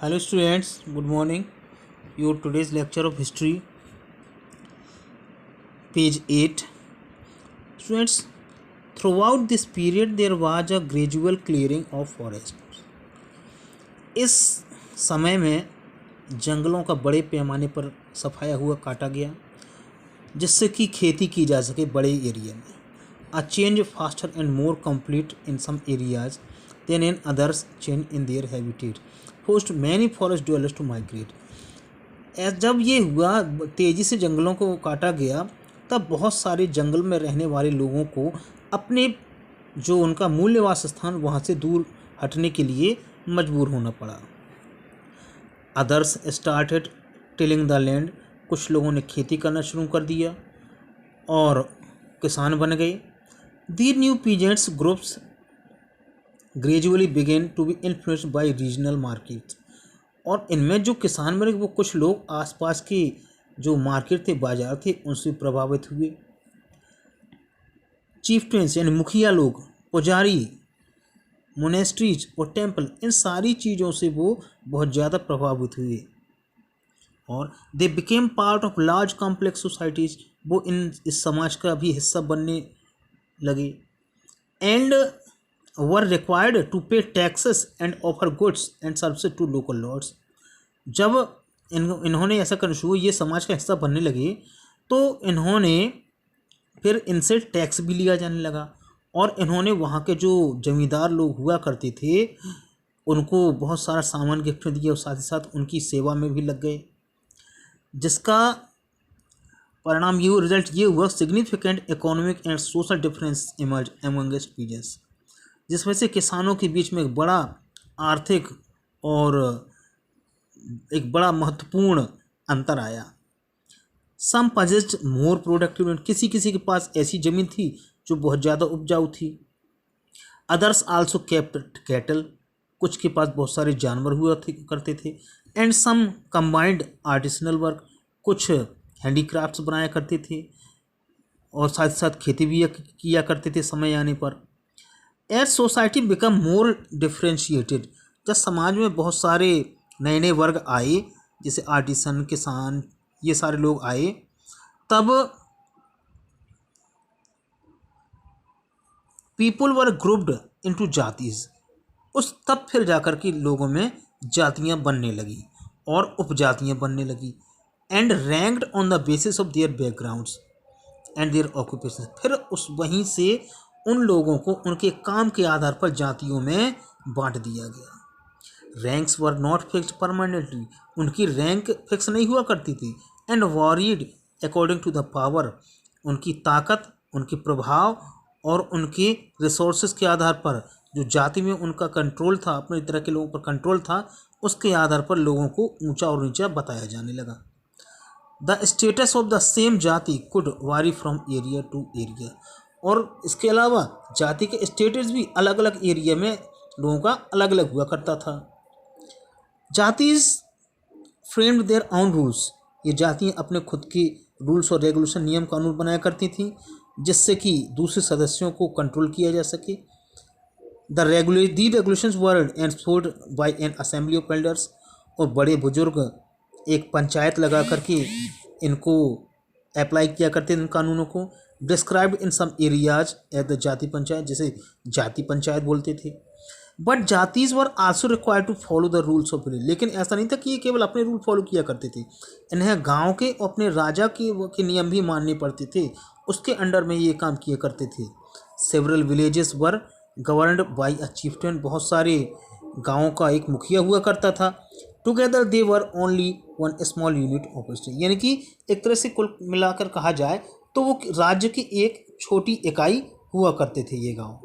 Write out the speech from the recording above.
Hello students, good morning. Your today's lecture of history, page 8. Students, throughout this period there was a gradual clearing of forests. इस समय में जंगलों का बड़े पैमाने पर सफाया हुआ काटा गया जिससे कि खेती की जा सके बड़े एरिया में. A change faster and more complete in some areas than in others change in their habitat forced many forest dwellers to migrate. जब ये हुआ तेज़ी से जंगलों को काटा गया तब बहुत सारे जंगल में रहने वाले लोगों को अपने जो उनका मूल निवास स्थान वहाँ से दूर हटने के लिए मजबूर होना पड़ा. Others started tilling the land. कुछ लोगों ने खेती करना शुरू कर दिया और किसान बन गए. The new peasants groups gradually began to be influenced by regional markets. और इनमें जो किसान बने वो कुछ लोग आसपास के जो मार्केट थे बाजार थे उनसे प्रभावित हुए. चीफ्टेंस यानी मुखिया लोग, पुजारी, मोनेस्ट्रीज और टेम्पल, इन सारी चीज़ों से वो बहुत ज़्यादा प्रभावित हुए और they became part of large complex societies. वो इस समाज का भी हिस्सा बनने लगे. And were required to pay taxes and offer goods and services to local lords. जब इन्होंने ऐसा करना शुरू, ये समाज का हिस्सा बनने लगे तो इन्होंने फिर इनसे टैक्स भी लिया जाने लगा और इन्होंने वहाँ के जो जमींदार लोग हुआ करते थे उनको बहुत सारा सामान गिफ्ट दिया और साथ ही साथ उनकी सेवा में भी लग गए. जिसका परिणाम ये रिजल्ट ये हुआ significant economic and social difference emerge amongst peasants, जिसमें से किसानों के बीच में एक बड़ा आर्थिक और एक बड़ा महत्वपूर्ण अंतर आया. सम पजेस्ड मोर प्रोडक्टिव. किसी किसी के पास ऐसी ज़मीन थी जो बहुत ज़्यादा उपजाऊ थी. Others also kept cattle. कुछ के पास बहुत सारे जानवर हुआ करते थे. And some combined artisanal work. कुछ हैंडीक्राफ्ट्स बनाया करते थे और साथ साथ खेती भी किया करते थे समय आने पर. As society become more differentiated. जब समाज में बहुत सारे नए नए वर्ग आए जैसे आर्टिसन, किसान, ये सारे लोग आए तब पीपुल वर ग्रुप्ड इनटू जातीज. तब फिर जाकर के लोगों में जातियां बनने लगी और उपजातियां बनने लगी. And ranked on the basis of their backgrounds and their occupation. फिर वहीं से उन लोगों को उनके काम के आधार पर जातियों में बांट दिया गया. Ranks were not fixed permanently. उनकी रैंक फिक्स नहीं हुआ करती थी. And varied according to the power. उनकी ताकत, उनके प्रभाव और उनके रिसोर्सेज के आधार पर जो जाति में उनका कंट्रोल था, अपने तरह के लोगों पर कंट्रोल था, उसके आधार पर लोगों को ऊंचा और नीचा बताया जाने लगा. The status of the same जाति कुड वारी फ्रॉम एरिया टू एरिया. और इसके अलावा जाति के स्टेटस भी अलग अलग एरिया में लोगों का अलग अलग हुआ करता था. जातिज फ्रेम्ड देयर ऑन रूल्स. ये जातियाँ अपने खुद के रूल्स और रेगुलेशन, नियम कानून बनाया करती थीं जिससे कि दूसरे सदस्यों को कंट्रोल किया जा सके. The regulations were enforced by an assembly of elders. और बड़े बुजुर्ग एक पंचायत लगा करके इनको अप्लाई किया करते इन कानूनों को. Described in some areas as the jati panchayat, जिसे जाति पंचायत बोलते थे. But jatis were also required to follow the rules of village. लेकिन ऐसा नहीं था कि ये केवल अपने रूल फॉलो किया करते थे. इन्हें गांव के अपने राजा के नियम भी मानने पड़ते थे. उसके अंडर में ये काम किया करते थे. Several villages were governed by a chieftain. बहुत सारे गाँवों का एक मुखिया हुआ करता था. Together they were only one small unit of state. यानी कि एक तरह से कुल मिलाकर कहा जाए तो वो राज्य की एक छोटी इकाई हुआ करते थे ये गाँव.